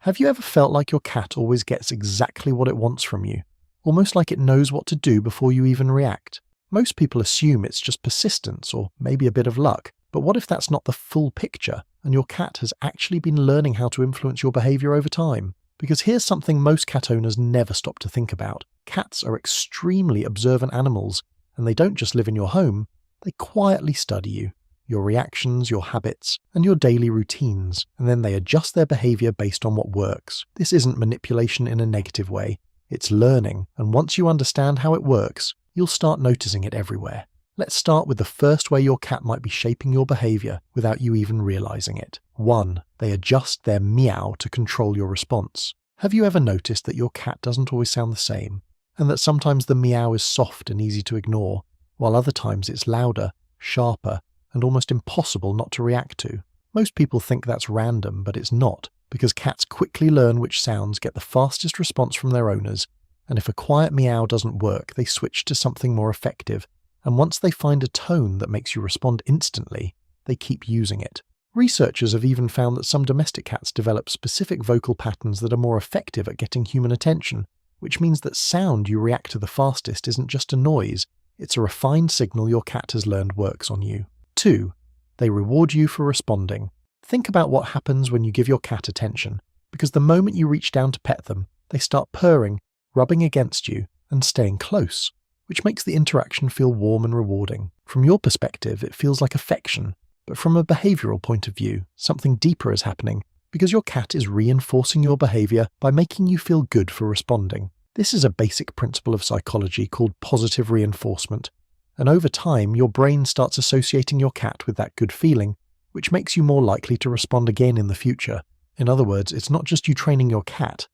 Have you ever felt like your cat always gets exactly what it wants from you? Almost like it knows what to do before you even react? Most people assume it's just persistence or maybe a bit of luck, but what if that's not the full picture and your cat has actually been learning how to influence your behavior over time? Because here's something most cat owners never stop to think about. Cats are extremely observant animals, and they don't just live in your home, they quietly study you, your reactions, your habits, and your daily routines, and then they adjust their behavior based on what works. This isn't manipulation in a negative way, it's learning, and once you understand how it works, you'll start noticing it everywhere. Let's start with the first way your cat might be shaping your behavior without you even realizing it. 1. They adjust their meow to control your response. Have you ever noticed that your cat doesn't always sound the same, and that sometimes the meow is soft and easy to ignore, while other times it's louder, sharper, and almost impossible not to react to? Most people think that's random, but it's not, because cats quickly learn which sounds get the fastest response from their owners, and if a quiet meow doesn't work, they switch to something more effective, and once they find a tone that makes you respond instantly, they keep using it. Researchers have even found that some domestic cats develop specific vocal patterns that are more effective at getting human attention, which means that sound you react to the fastest isn't just a noise, it's a refined signal your cat has learned works on you. 2. They reward you for responding. Think about what happens when you give your cat attention, because the moment you reach down to pet them, they start purring, rubbing against you, and staying close, which makes the interaction feel warm and rewarding. From your perspective, it feels like affection, but from a behavioral point of view, something deeper is happening, because your cat is reinforcing your behavior by making you feel good for responding. This is a basic principle of psychology called positive reinforcement, and over time your brain starts associating your cat with that good feeling, which makes you more likely to respond again in the future. In other words, it's not just you training your cat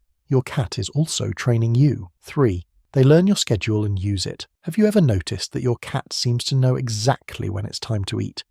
is also training you. 3. They learn your schedule and use it. Have you ever noticed that your cat seems to know exactly when it's time to eat?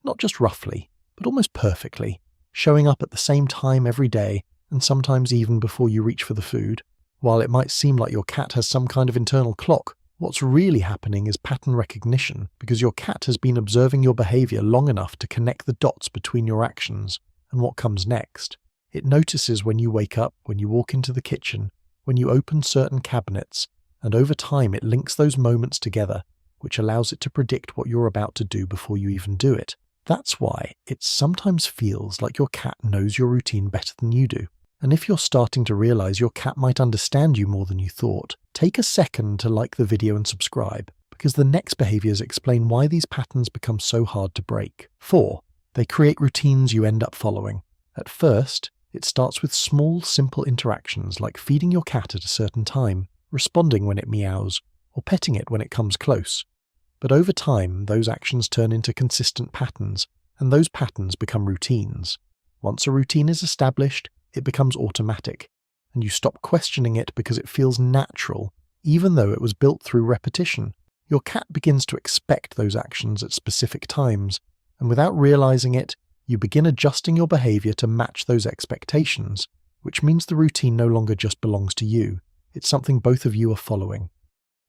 Not just roughly, but almost perfectly, showing up at the same time every day, and sometimes even before you reach for the food. While it might seem like your cat has some kind of internal clock, what's really happening is pattern recognition, because your cat has been observing your behavior long enough to connect the dots between your actions and what comes next. It notices when you wake up, when you walk into the kitchen, when you open certain cabinets, and over time it links those moments together, which allows it to predict what you're about to do before you even do it. That's why it sometimes feels like your cat knows your routine better than you do. And if you're starting to realize your cat might understand you more than you thought, take a second to like the video and subscribe, because the next behaviors explain why these patterns become so hard to break. 4. They create routines you end up following. At first, it starts with small, simple interactions like feeding your cat at a certain time, responding when it meows, or petting it when it comes close. But over time, those actions turn into consistent patterns, and those patterns become routines. Once a routine is established, it becomes automatic, and you stop questioning it because it feels natural, even though it was built through repetition. Your cat begins to expect those actions at specific times, and without realizing it, you begin adjusting your behavior to match those expectations, which means the routine no longer just belongs to you. It's something both of you are following.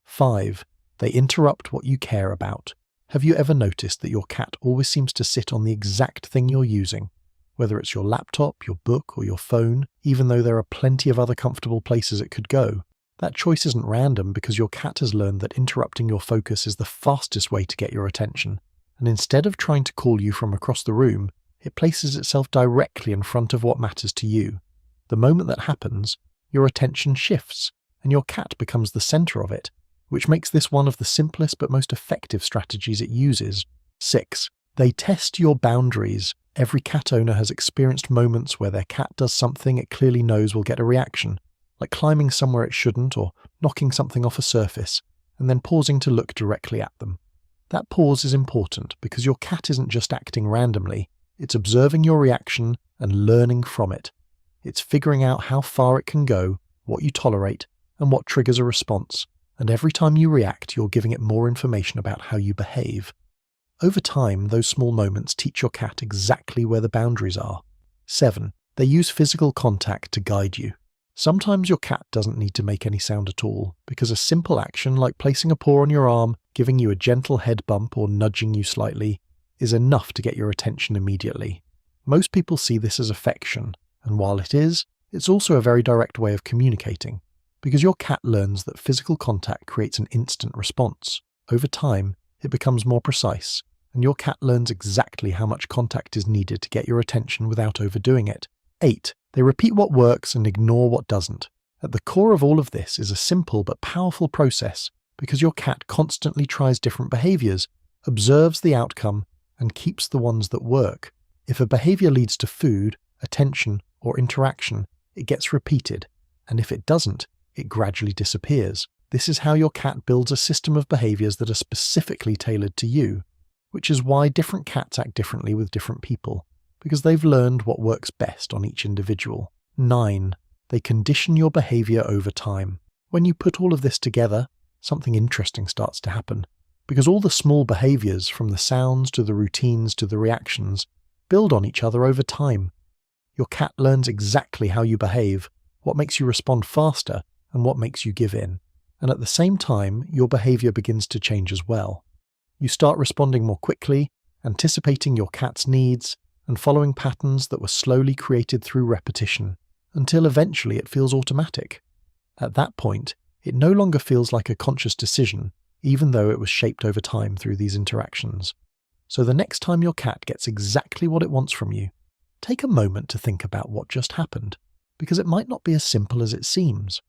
5. They interrupt what you care about. Have you ever noticed that your cat always seems to sit on the exact thing you're using? Whether it's your laptop, your book, or your phone, even though there are plenty of other comfortable places it could go. That choice isn't random because your cat has learned that interrupting your focus is the fastest way to get your attention. And instead of trying to call you from across the room, it places itself directly in front of what matters to you. The moment that happens, your attention shifts, and your cat becomes the center of it, which makes this one of the simplest but most effective strategies it uses. 6. They test your boundaries. Every cat owner has experienced moments where their cat does something it clearly knows will get a reaction, like climbing somewhere it shouldn't or knocking something off a surface, and then pausing to look directly at them. That pause is important because your cat isn't just acting randomly, it's observing your reaction and learning from it. It's figuring out how far it can go, what you tolerate, and what triggers a response, and every time you react, you're giving it more information about how you behave. Over time, those small moments teach your cat exactly where the boundaries are. 7. They use physical contact to guide you. Sometimes your cat doesn't need to make any sound at all, because a simple action like placing a paw on your arm, giving you a gentle head bump or nudging you slightly, is enough to get your attention immediately. Most people see this as affection, and while it is, It's also a very direct way of communicating, because your cat learns that physical contact creates an instant response. Over time, it becomes more precise, and your cat learns exactly how much contact is needed to get your attention without overdoing it. 8. They repeat what works and ignore what doesn't. At the core of all of this is a simple but powerful process, because your cat constantly tries different behaviors, observes the outcome, and keeps the ones that work. If a behavior leads to food, attention, or interaction, it gets repeated, and if it doesn't, it gradually disappears. This is how your cat builds a system of behaviors that are specifically tailored to you, which is why different cats act differently with different people, because they've learned what works best on each individual. 9. They condition your behavior over time. When you put all of this together, something interesting starts to happen, because all the small behaviors, from the sounds to the routines to the reactions, build on each other over time. Your cat learns exactly how you behave, what makes you respond faster, and what makes you give in. And at the same time, your behavior begins to change as well. You start responding more quickly, anticipating your cat's needs, and following patterns that were slowly created through repetition, until eventually it feels automatic. At that point, it no longer feels like a conscious decision, even though it was shaped over time through these interactions. So the next time your cat gets exactly what it wants from you, take a moment to think about what just happened, because it might not be as simple as it seems.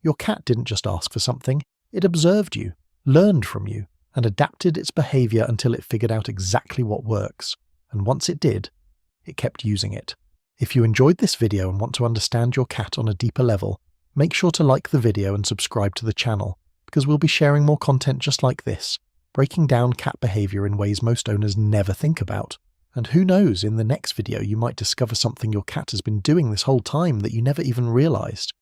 Your cat didn't just ask for something, it observed you, learned from you, and adapted its behavior until it figured out exactly what works. And once it did, it kept using it. If you enjoyed this video and want to understand your cat on a deeper level, make sure to like the video and subscribe to the channel, because we'll be sharing more content just like this, breaking down cat behavior in ways most owners never think about. And who knows, in the next video you might discover something your cat has been doing this whole time that you never even realized.